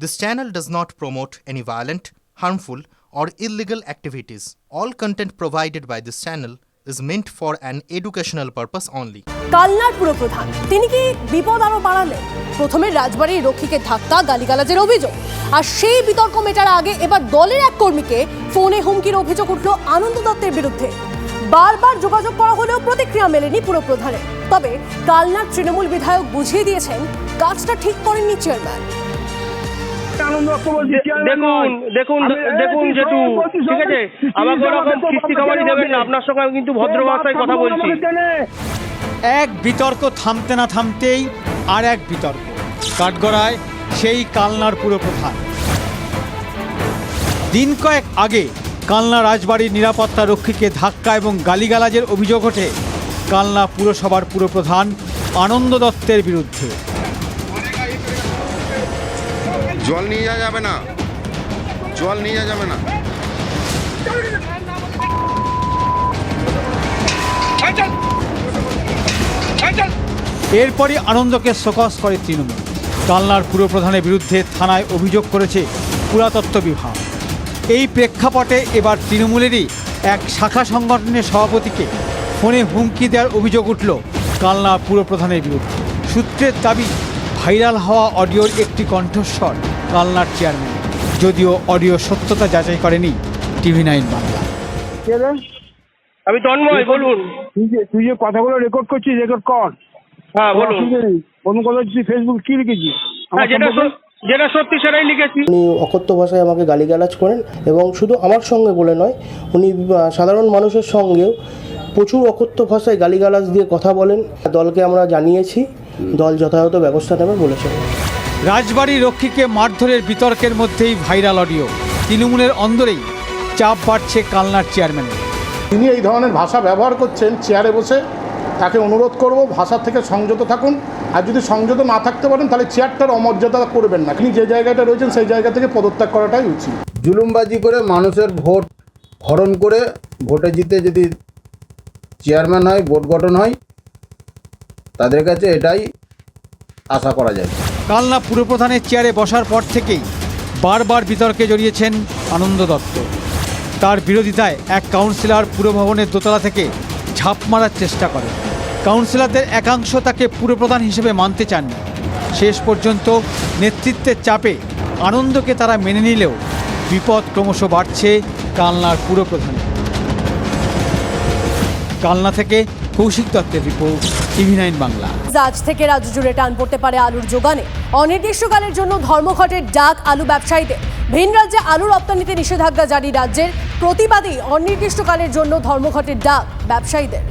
This channel does not promote any violent, harmful, or illegal activities. All content provided by this channel is meant for an educational purpose only. কালনার পুরপ্রধান তিনি কি বিপদ আরো বাড়ালেন? প্রথমে রাজবাড়ির রক্ষীকে ধাক্কা গালিগালাজের অভিযোগ, আর সেই বিতর্ক মেটার আগে এবার দলের এক কর্মীকে ফোনে হুমকির অভিযোগ উঠল আনন্দ দত্তের বিরুদ্ধে। বারবার যোগাযোগ করা হলেও প্রতিক্রিয়া মেলেনি পুরপ্রধানের। তবে কালনার তৃণমূল বিধায়ক বুঝিয়ে দিয়েছেন কাজটা ঠিক করেননি চেয়ারম্যান। দেখুন যেটু ঠিক আছে, আমাকে ওরকম কিস্তি খাবারই দেবেন না, আপনার সঙ্গে আমি কিন্তু ভদ্র ভাষায় কথা বলছি। এক বিতর্ক থামতে না থামতেই আর এক বিতর্ক কাঠগড়ায় সেই কালনার পুরপ্রধান। দিন কয়েক আগে কালনা রাজবাড়ির নিরাপত্তা রক্ষীকে ধাক্কা এবং গালিগালাজের অভিযোগ ওঠে কালনা পুরসভার পুরপ্রধান আনন্দ দত্তের বিরুদ্ধে। জল নিয়ে যাওয়া যাবে না, জল নিয়ে যাওয়া যাবে না। এরপরই আনন্দকে শোকজ করে তৃণমূল। কালনার পুরপ্রধানের বিরুদ্ধে থানায় অভিযোগ করেছে পুরাতত্ত্ব বিভাগ। এই প্রেক্ষাপটে এবার তৃণমূলেরই এক শাখা সংগঠনের সভাপতিকে ফোনে হুমকি দেওয়ার অভিযোগ উঠল কালনা পুরপ্রধানের বিরুদ্ধে। সূত্রের দাবি, ভাইরাল হওয়া অডিওর একটি কণ্ঠস্বর কালনার চেয়ারম্যান, যদিও অডিও সত্যতা যাচাই করেনি TV9 বাংলা। আমি তন্ময়, বলুন। তুই যে কথাগুলো রেকর্ড করছিস, রেকর্ড কর। হ্যাঁ বলুন। কোনো কথা তুই ফেসবুক কি লিখেছিস? যেটা সত্যি সেটাই লিখেছি। উনি অকথ্য ভাষায় আমাকে গালিগালাজ করেন এবং শুধু আমার সঙ্গে বলে নয়, উনি সাধারণ মানুষের সঙ্গেও প্রচুর অকথ্য ভাষায় গালিগালাজ দিয়ে কথা বলেন। দলকে আমরা জানিয়েছি, দল যথাযথ ব্যবস্থা নেবে বলেছেন। রাজবাড়ির রক্ষীকে মারধরের বিতর্কের মধ্যেই ভাইরাল অডিও। তৃণমূলের অন্দরেই চাপ বাড়ছে কালনার চেয়ারম্যানের। তিনি এই ধরনের ভাষা ব্যবহার করছেন, চেয়ারে বসে তাকে অনুরোধ করব ভাষার থেকে সংযত থাকুন, আর যদি সংযত না থাকতে পারেন তাহলে চেয়ারটার অমর্যাদা করবেন না। তিনি যে জায়গাটা রয়েছেন সেই জায়গা থেকে পদত্যাগ করাটাই উচিত। জুলুমবাজি করে মানুষের ভোট হরণ করে ভোটে জিতে যদি চেয়ারম্যান হয়, ভোট গঠন হয়, তাদের কাছে এটাই আশা করা যায়। কালনা পুরপ্রধানের চেয়ারে বসার পর থেকেই বারবার বিতর্কে জড়িয়েছেন আনন্দ দত্ত। তার বিরোধিতায় এক কাউন্সিলর পুরভবনের দোতলা থেকে ঝাঁপ মারার চেষ্টা করে। কাউন্সিলরদের একাংশ তাকে পুরপ্রধান হিসেবে মানতে চাননি। শেষ পর্যন্ত নেতৃত্বের চাপে আনন্দকে তারা মেনে নিলেও বিপদ ক্রমশ বাড়ছে কালনার পুরপ্রধানের। কালনা থেকে কৌশিক দত্তের রিপোর্ট, TV9 বাংলা। আজ থেকে রাজ্য জুড়ে টান পড়তে পারে আলুর যোগানে। অনির্দিষ্টকালের জন্য ধর্মঘটের ডাক আলু ব্যবসায়ীদের। ভিন রাজ্যে আলু রপ্তানিতে নিষেধাজ্ঞা জারি রাজ্যের, প্রতিবাদী অনির্দিষ্টকালের জন্য ধর্মঘটের ডাক ব্যবসায়ীদের।